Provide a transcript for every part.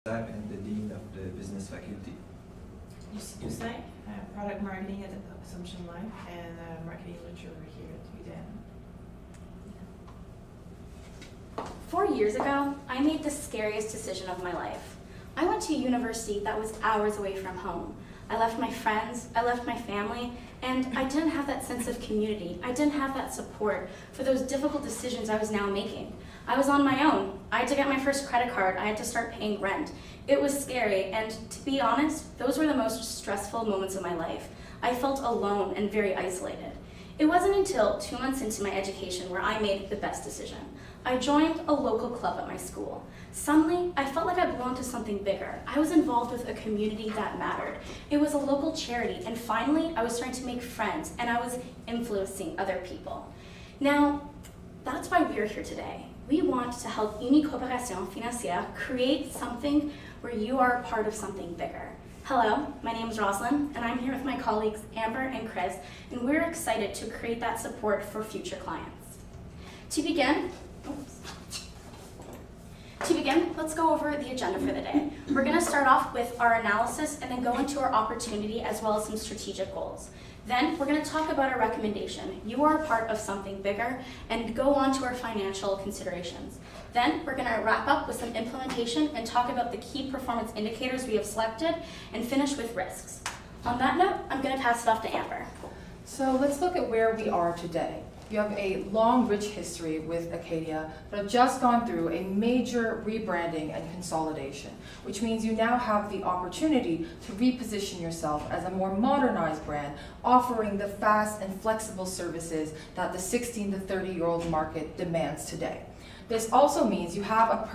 and the Dean of the Business Faculty. Lucie Toussaint, Product Marketing at Assumption Life, and Marketing Lecturer here at UDEN. 4 years ago, I made the scariest decision of my life. I went to a university that was hours away from home. I left my friends, I left my family, and I didn't have that sense of community. I didn't have that support for those difficult decisions I was now making. I was on my own. I had to get my first credit card. I had to start paying rent. It was scary, and to be honest, those were the most stressful moments of my life. I felt alone and very isolated. It wasn't until 2 months into my education where I made the best decision. I joined a local club at my school. Suddenly, I felt like I belonged to something bigger. I was involved with a community that mattered. It was a local charity, and finally, I was starting to make friends, and I was influencing other people. Now, that's why we're here today. We want to help Une Coopération Financière create something where you are a part of something bigger. Hello, my name is Rosalind, and I'm here with my colleagues Amber and Chris, and we're excited to create that support for future clients. To begin, let's go over the agenda for the day. We're going to start off with our analysis and then go into our opportunity as well as some strategic goals. Then we're going to talk about our recommendation. You are a part of something bigger, and go on to our financial considerations. Then we're going to wrap up with some implementation and talk about the key performance indicators we have selected and finish with risks. On that note, I'm going to pass it off to Amber. So let's look at where we are today. You have a long, rich history with Acadia, but have just gone through a major rebranding and consolidation, which means you now have the opportunity to reposition yourself as a more modernized brand, offering the fast and flexible services that the 16 to 30-year-old market demands today. This also means you have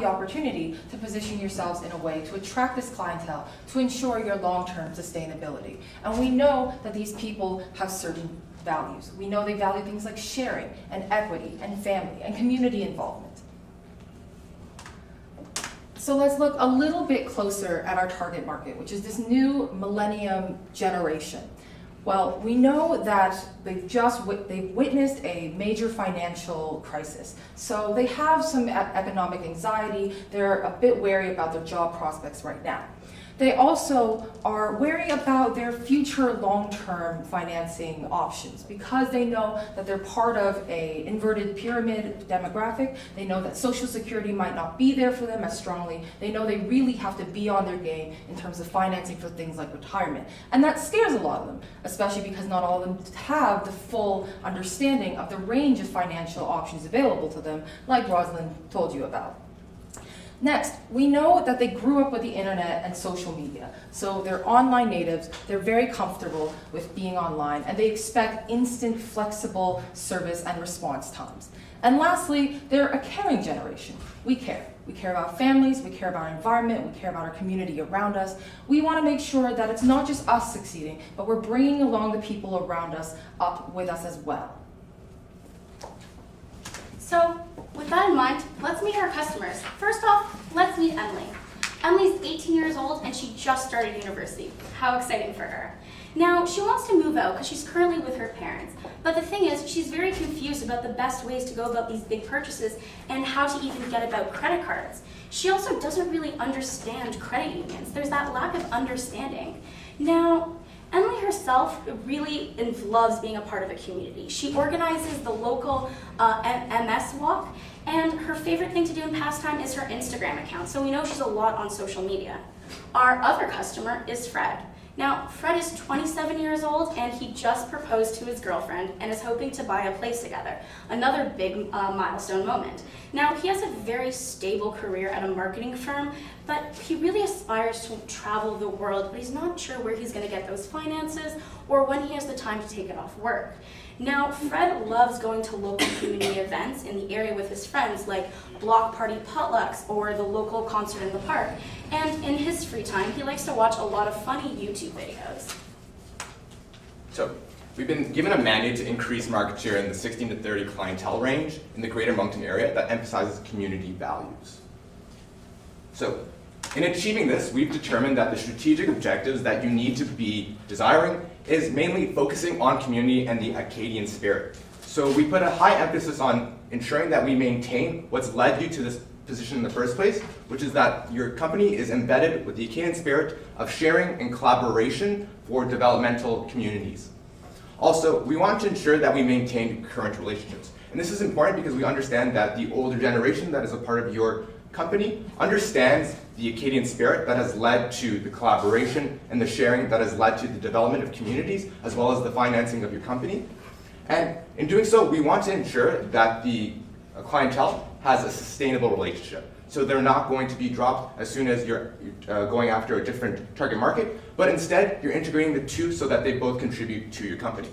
the opportunity to position yourselves in a way to attract this clientele, to ensure your long-term sustainability. And we know that these people have certain values. We know they value things like sharing and equity and family and community involvement. So let's look a little bit closer at our target market, which is this new millennium generation. Well, we know that they've witnessed a major financial crisis. So they have some economic anxiety. They're a bit wary about their job prospects right now. They also are wary about their future long-term financing options because they know that they're part of an inverted pyramid demographic. They know that Social Security might not be there for them as strongly. They know they really have to be on their game in terms of financing for things like retirement. And that scares a lot of them, especially because not all of them have the full understanding of the range of financial options available to them, like Rosalind told you about. Next, we know that they grew up with the internet and social media. So they're online natives, they're very comfortable with being online, and they expect instant, flexible service and response times. And lastly, they're a caring generation. We care. We care about families, we care about our environment, we care about our community around us. We want to make sure that it's not just us succeeding, but we're bringing along the people around us up with us as well. So, with that in mind, let's meet our customers. First off, let's meet Emily. Emily's 18 years old and she just started university. How exciting for her. Now, she wants to move out because she's currently with her parents. But the thing is, she's very confused about the best ways to go about these big purchases and how to even get about credit cards. She also doesn't really understand credit unions. There's that lack of understanding. Now, Emily herself really loves being a part of a community. She organizes the local MS walk, and her favorite thing to do in pastime is her Instagram account, so we know she's a lot on social media. Our other customer is Fred. Now, Fred is 27 years old, and he just proposed to his girlfriend and is hoping to buy a place together. Another big milestone moment. Now, he has a very stable career at a marketing firm, but he really aspires to travel the world, but he's not sure where he's going to get those finances or when he has the time to take it off work. Now, Fred loves going to local community events in the area with his friends, like block party potlucks or the local concert in the park. And in his free time, he likes to watch a lot of funny YouTube videos. So, we've been given a mandate to increase market share in the 16 to 30 clientele range in the Greater Moncton area that emphasizes community values. So, in achieving this, we've determined that the strategic objectives that you need to be desiring is mainly focusing on community and the Acadian spirit. So we put a high emphasis on ensuring that we maintain what's led you to this position in the first place, which is that your company is embedded with the Acadian spirit of sharing and collaboration for developmental communities. Also, we want to ensure that we maintain current relationships. And this is important because we understand that the older generation that is a part of your company understands the Acadian spirit that has led to the collaboration and the sharing that has led to the development of communities, as well as the financing of your company. And in doing so, we want to ensure that the clientele has a sustainable relationship. So they're not going to be dropped as soon as you're going after a different target market, but instead you're integrating the two so that they both contribute to your company.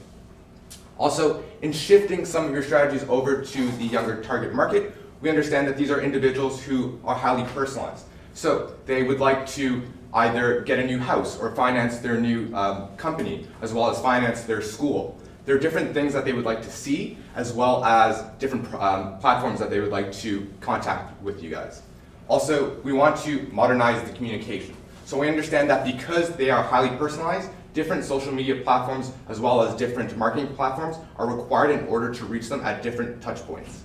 Also, in shifting some of your strategies over to the younger target market, we understand that these are individuals who are highly personalized. So they would like to either get a new house or finance their new company, as well as finance their school. There are different things that they would like to see, as well as different platforms that they would like to contact with you guys. Also, we want to modernize the communication. So we understand that because they are highly personalized, different social media platforms, as well as different marketing platforms, are required in order to reach them at different touch points.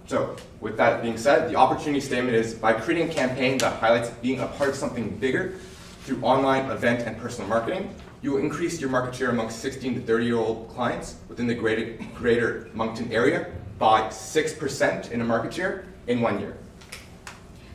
So, with that being said, the opportunity statement is, by creating a campaign that highlights being a part of something bigger through online, event, and personal marketing, you will increase your market share amongst 16 to 30-year-old clients within the greater Moncton area by 6% in a market share in 1 year.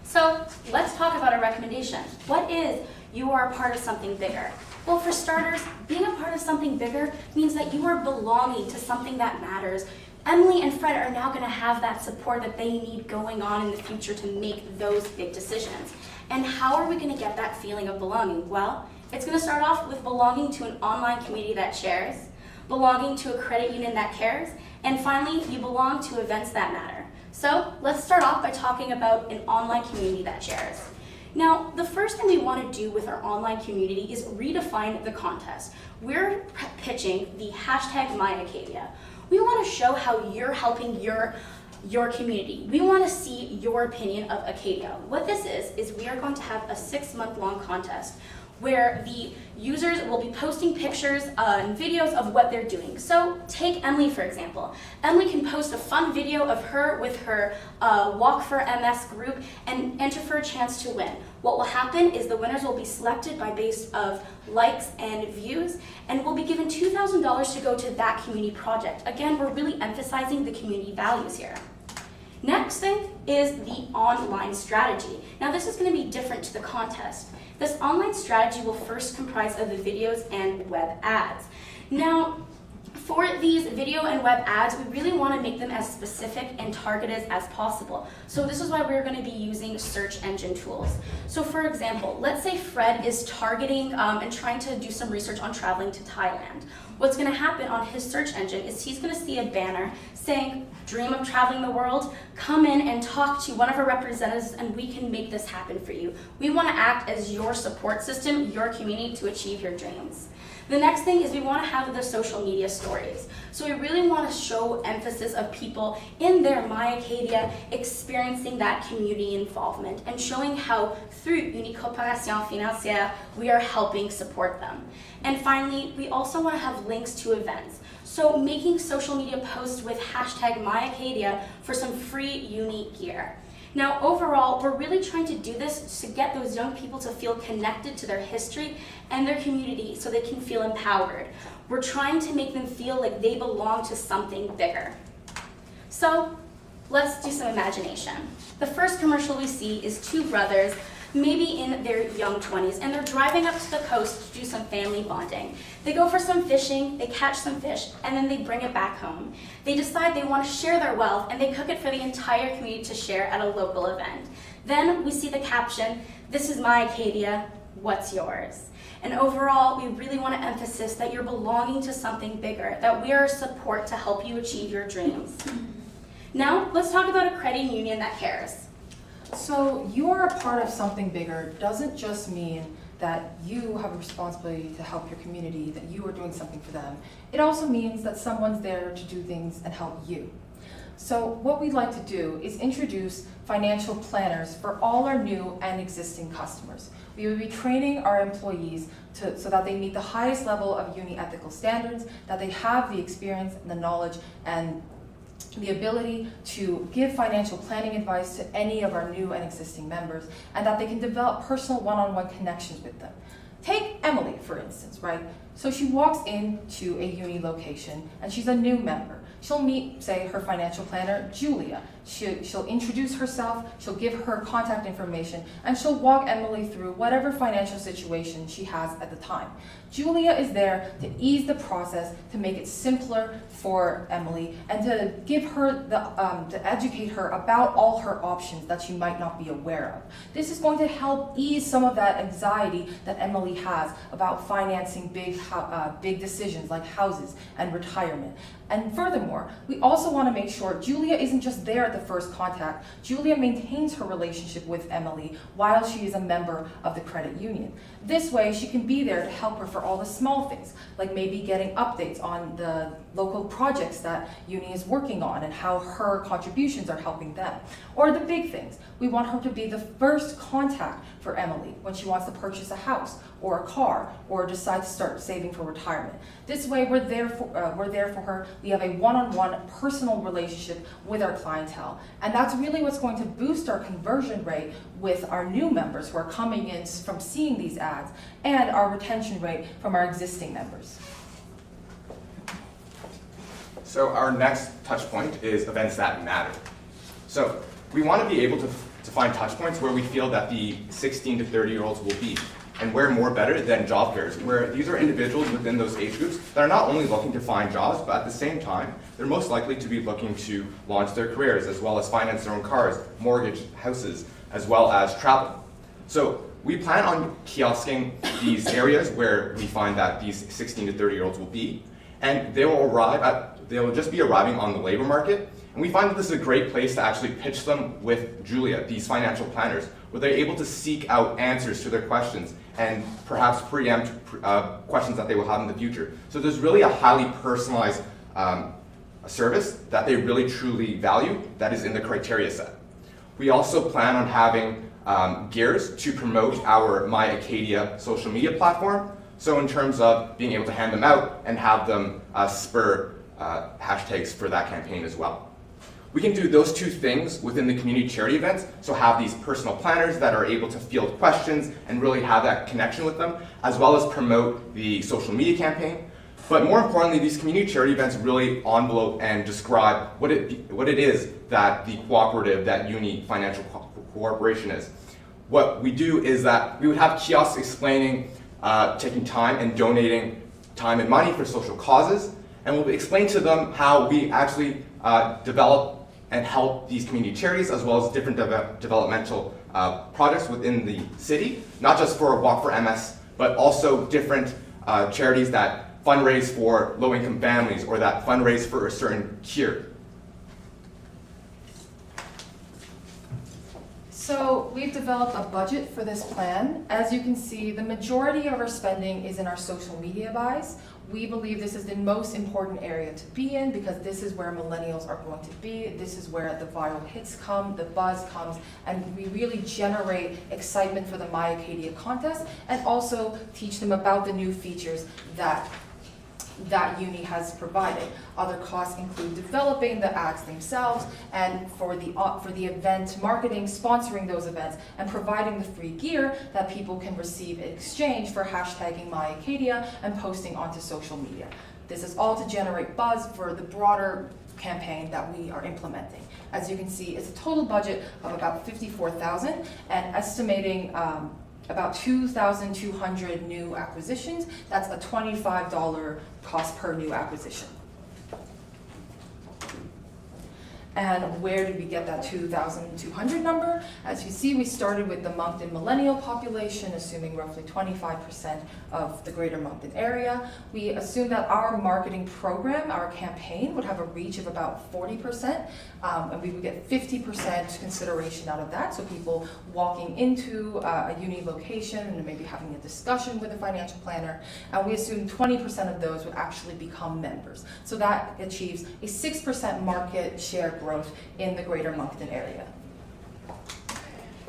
So let's talk about a recommendation. What is you are a part of something bigger? Well, for starters, being a part of something bigger means that you are belonging to something that matters. Emily and Fred are now going to have that support that they need going on in the future to make those big decisions. And how are we going to get that feeling of belonging? Well, it's going to start off with belonging to an online community that shares, belonging to a credit union that cares, and finally, you belong to events that matter. So let's start off by talking about an online community that shares. Now, the first thing we want to do with our online community is redefine the contest. We're pitching the #MyAcadia. We want to show how you're helping your community. We want to see your opinion of Acadia. What this is we are going to have a 6-month-long contest where the users will be posting pictures and videos of what they're doing. So take Emily, for example. Emily can post a fun video of her with her Walk for MS group and enter for a chance to win. What will happen is the winners will be selected by base of likes and views, and will be given $2,000 to go to that community project. Again, we're really emphasizing the community values here. Next thing is the online strategy. Now this is going to be different to the contest. This online strategy will first comprise of the videos and web ads. Now, for these video and web ads, we really want to make them as specific and targeted as possible. So this is why we're going to be using search engine tools. So for example, let's say Fred is targeting and trying to do some research on traveling to Thailand. What's going to happen on his search engine is he's going to see a banner saying, "Dream of traveling the world? Come in and talk to one of our representatives and we can make this happen for you." We want to act as your support system, your community, to achieve your dreams. The next thing is we want to have the social media stories. So we really want to show emphasis of people in their MyAcadia experiencing that community involvement and showing how through Une Coopération Financière we are helping support them. And finally, we also want to have links to events. So making social media posts with #MyAcadia for some free unique gear. Now, overall, we're really trying to do this to get those young people to feel connected to their history and their community so they can feel empowered. We're trying to make them feel like they belong to something bigger. So, let's do some imagination. The first commercial we see is two brothers, maybe in their young 20s, and they're driving up to the coast to do some family bonding. They go for some fishing, they catch some fish, and then they bring it back home. They decide they want to share their wealth, and they cook it for the entire community to share at a local event. Then we see the caption, "This is my Acadia, what's yours?" And overall, we really want to emphasize that you're belonging to something bigger, that we are support to help you achieve your dreams. Now, let's talk about a credit union that cares. So you are a part of something bigger doesn't just mean that you have a responsibility to help your community, that you are doing something for them. It also means that someone's there to do things and help you. So what we'd like to do is introduce financial planners for all our new and existing customers. We will be training our employees so that they meet the highest level of uni ethical standards, that they have the experience and the knowledge and the ability to give financial planning advice to any of our new and existing members, and that they can develop personal one-on-one connections with them. Take Emily, for instance, right? So she walks into a uni location and she's a new member. She'll meet, say, her financial planner, Julia. She'll introduce herself, she'll give her contact information, and she'll walk Emily through whatever financial situation she has at the time. Julia is there to ease the process, to make it simpler for Emily, and to give her to educate her about all her options that she might not be aware of. This is going to help ease some of that anxiety that Emily has about financing big decisions like houses and retirement. And furthermore, we also want to make sure Julia isn't just there at the first contact. Julia maintains her relationship with Emily while she is a member of the credit union. This way, she can be there to help her for all the small things, like maybe getting updates on the local projects that uni is working on and how her contributions are helping them. Or the big things. We want her to be the first contact for Emily when she wants to purchase a house or a car or decide to start saving for retirement. This way, we're there for her. We have a one-on-one personal relationship with our clientele. And that's really what's going to boost our conversion rate with our new members who are coming in from seeing these ads, and our retention rate from our existing members. So our next touch point is events that matter. So we want to be able to find touch points where we feel that the 16 to 30-year-olds will be, and where more better than job fairs, where these are individuals within those age groups that are not only looking to find jobs, but at the same time, they're most likely to be looking to launch their careers, as well as finance their own cars, mortgage houses, as well as travel. So we plan on kiosking these areas where we find that these 16 to 30-year-olds will be, and they will just be arriving on the labor market. And we find that this is a great place to actually pitch them with Julia, these financial planners, where they're able to seek out answers to their questions and perhaps preempt questions that they will have in the future. So there's really a highly personalized service that they really truly value that is in the criteria set. We also plan on having gears to promote our My Acadia social media platform. So in terms of being able to hand them out and have them spur hashtags for that campaign as well. We can do those two things within the community charity events, so have these personal planners that are able to field questions and really have that connection with them, as well as promote the social media campaign. But more importantly, these community charity events really envelope and describe what it is that the cooperative, that Uni Financial Corporation is. What we do is that we would have kiosks explaining taking time and donating time and money for social causes, and we'll explain to them how we actually develop and help these community charities, as well as different developmental projects within the city, not just for Walk for MS, but also different charities that fundraise for low-income families or that fundraise for a certain cure. So we've developed a budget for this plan. As you can see, the majority of our spending is in our social media buys. We believe this is the most important area to be in because this is where millennials are going to be. This is where the viral hits come, the buzz comes, and we really generate excitement for the My Acadia contest and also teach them about the new features that Uni has provided. Other costs include developing the ads themselves and for the event marketing, sponsoring those events, and providing the free gear that people can receive in exchange for hashtagging My Acadia and posting onto social media. This is all to generate buzz for the broader campaign that we are implementing. As you can see, it's a total budget of about $54,000 and estimating about 2,200 new acquisitions. That's a $25 cost per new acquisition. And where did we get that 2,200 number? As you see, we started with the Moncton millennial population, assuming roughly 25% of the greater Moncton area. We assumed that our marketing program, our campaign, would have a reach of about 40%, and we would get 50% consideration out of that. So people walking into a uni location and maybe having a discussion with a financial planner. And we assumed 20% of those would actually become members. So that achieves a 6% market share growth in the greater Moncton area.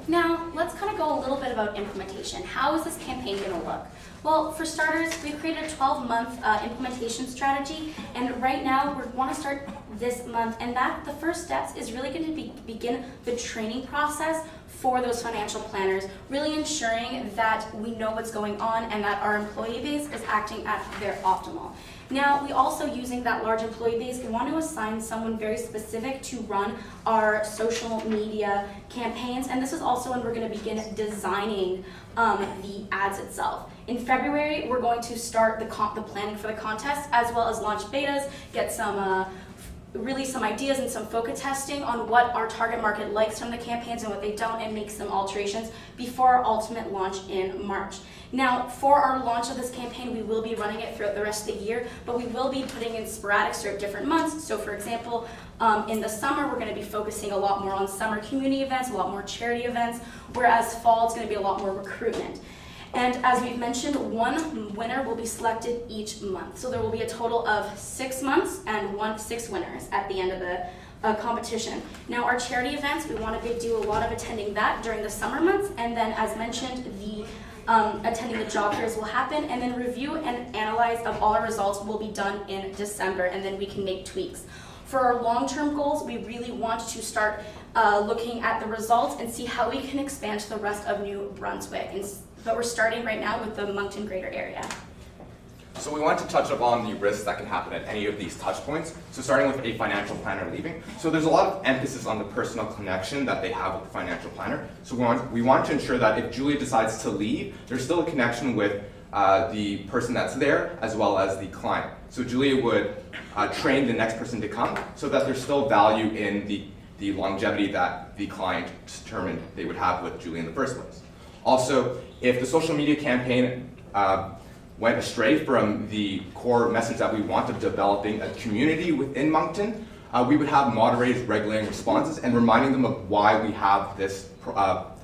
Now, let's kind of go a little bit about implementation. How is this campaign going to look? Well, for starters, we've created a 12-month implementation strategy, and right now we want to start this month, and that the first steps is really going to begin the training process for those financial planners, really ensuring that we know what's going on and that our employee base is acting at their optimal. Now, we also, using that large employee base, we want to assign someone very specific to run our social media campaigns, and this is also when we're going to begin designing the ads itself. In February, we're going to start the planning for the contest, as well as launch betas, get some ideas and some focus testing on what our target market likes from the campaigns and what they don't, and make some alterations before our ultimate launch in March. Now, for our launch of this campaign, we will be running it throughout the rest of the year, but we will be putting in sporadic throughout different months. So for example, in the summer, we're going to be focusing a lot more on summer community events, a lot more charity events, whereas fall, it's going to be a lot more recruitment. And as we've mentioned, one winner will be selected each month. So there will be a total of 6 months and 6 winners at the end of the competition. Now, our charity events, we want to do a lot of attending that during the summer months, and then as mentioned, the attending the job fairs will happen, and then review and analyze of all our results will be done in December, and then we can make tweaks. For our long-term goals, we really want to start looking at the results and see how we can expand to the rest of New Brunswick. But we're starting right now with the Moncton Greater area. So we want to touch upon the risks that can happen at any of these touch points. So starting with a financial planner leaving. So there's a lot of emphasis on the personal connection that they have with the financial planner. So we want to ensure that if Julia decides to leave, there's still a connection with the person that's there as well as the client. So Julia would train the next person to come so that there's still value in the longevity that the client determined they would have with Julia in the first place. Also, if the social media campaign went astray from the core message that we want of developing a community within Moncton, we would have moderators regulating responses and reminding them of why we have this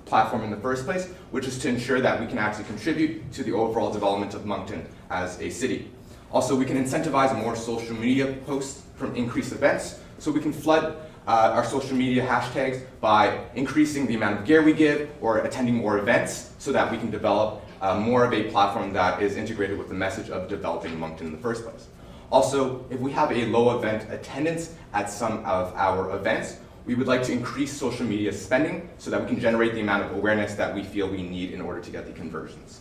platform in the first place, which is to ensure that we can actually contribute to the overall development of Moncton as a city. Also, we can incentivize more social media posts from increased events, so we can flood our social media hashtags by increasing the amount of gear we give or attending more events so that we can develop more of a platform that is integrated with the message of developing Moncton in the first place. Also, if we have a low event attendance at some of our events, we would like to increase social media spending so that we can generate the amount of awareness that we feel we need in order to get the conversions.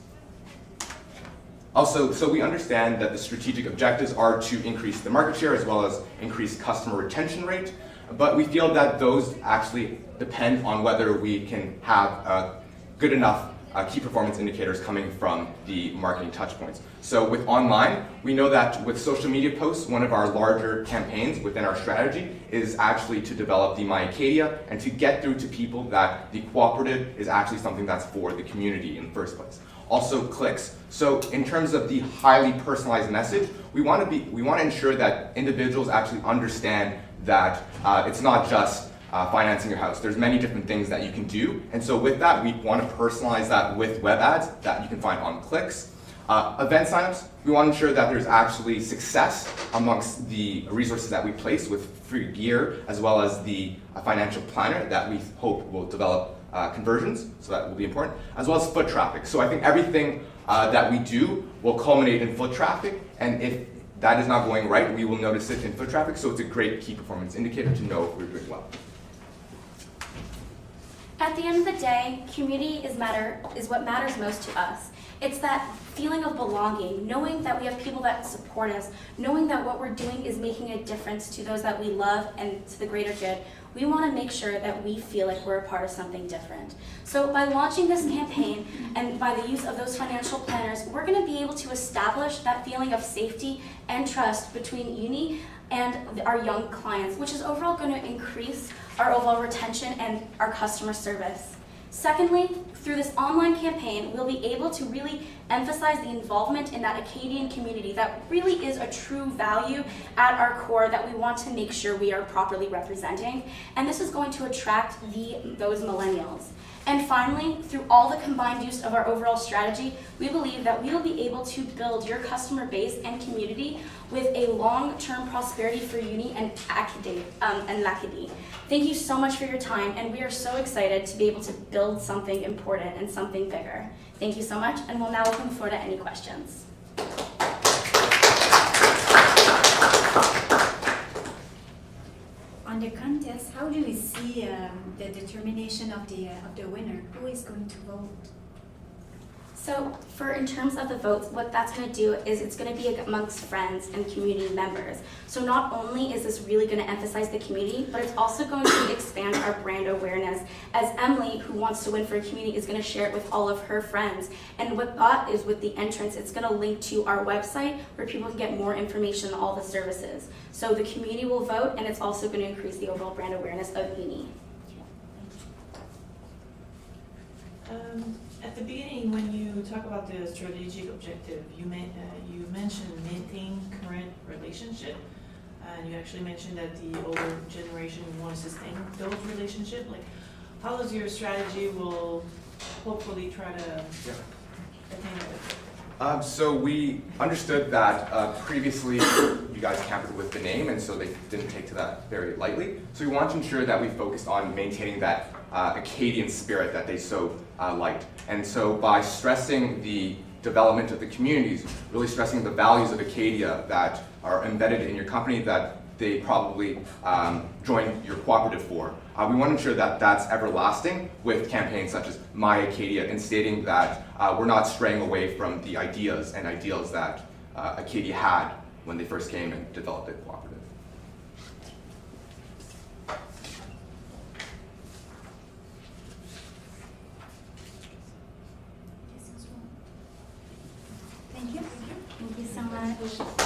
Also, so we understand that the strategic objectives are to increase the market share as well as increase customer retention rate, but we feel that those actually depend on whether we can have good enough key performance indicators coming from the marketing touchpoints. So with online, we know that with social media posts, one of our larger campaigns within our strategy is actually to develop the My Acadia and to get through to people that the cooperative is actually something that's for the community in the first place. Also clicks. So in terms of the highly personalized message, we want to ensure that individuals actually understand that it's not just financing your house. There's many different things that you can do, and so with that, we want to personalize that with web ads that you can find on clicks. Event signups, we want to ensure that there's actually success amongst the resources that we place with free gear, as well as the financial planner that we hope will develop conversions, so that will be important, as well as foot traffic. So I think everything that we do will culminate in foot traffic, and if that is not going right, we will notice it in foot traffic, so it's a great key performance indicator to know if we're doing well. At the end of the day, community is what matters most to us. It's that feeling of belonging, knowing that we have people that support us, knowing that what we're doing is making a difference to those that we love and to the greater good. We want to make sure that we feel like we're a part of something different. So by launching this campaign and by the use of those financial planners, we're going to be able to establish that feeling of safety and trust between Uni and our young clients, which is overall going to increase our overall retention and our customer service. Secondly, through this online campaign, we'll be able to really emphasize the involvement in that Acadian community that really is a true value at our core that we want to make sure we are properly representing. And this is going to attract those millennials. And finally, through all the combined use of our overall strategy, we believe that we will be able to build your customer base and community with a long-term prosperity for Uni and L'Acadie. Thank you so much for your time, and we are so excited to be able to build something important and something bigger. Thank you so much, and we'll now open the floor to any questions. on the contest, how do we see the determination of the winner? Who is going to vote? So in terms of the votes, what that's going to do is it's going to be amongst friends and community members. So not only is this really going to emphasize the community, but it's also going to expand our brand awareness, as Emily, who wants to win for a community, is going to share it with all of her friends. And what that is with the entrance, it's going to link to our website where people can get more information on all the services. So the community will vote, and it's also going to increase the overall brand awareness of UNI. At the beginning, when you talk about the strategic objective, you mentioned maintain current relationship, and you actually mentioned that the older generation want to sustain those relationships. Like, how is your strategy will hopefully try to attain that? So we understood that previously you guys tampered with the name, and so they didn't take to that very lightly. So we want to ensure that we focused on maintaining that Acadian spirit that they so liked. And so by stressing the development of the communities, really stressing the values of Acadia that are embedded in your company that they probably join your cooperative for. We want to ensure that that's everlasting with campaigns such as My Acadia, and stating that we're not straying away from the ideas and ideals that Acadia had when they first came and developed the cooperative. Thank you. Thank you so much.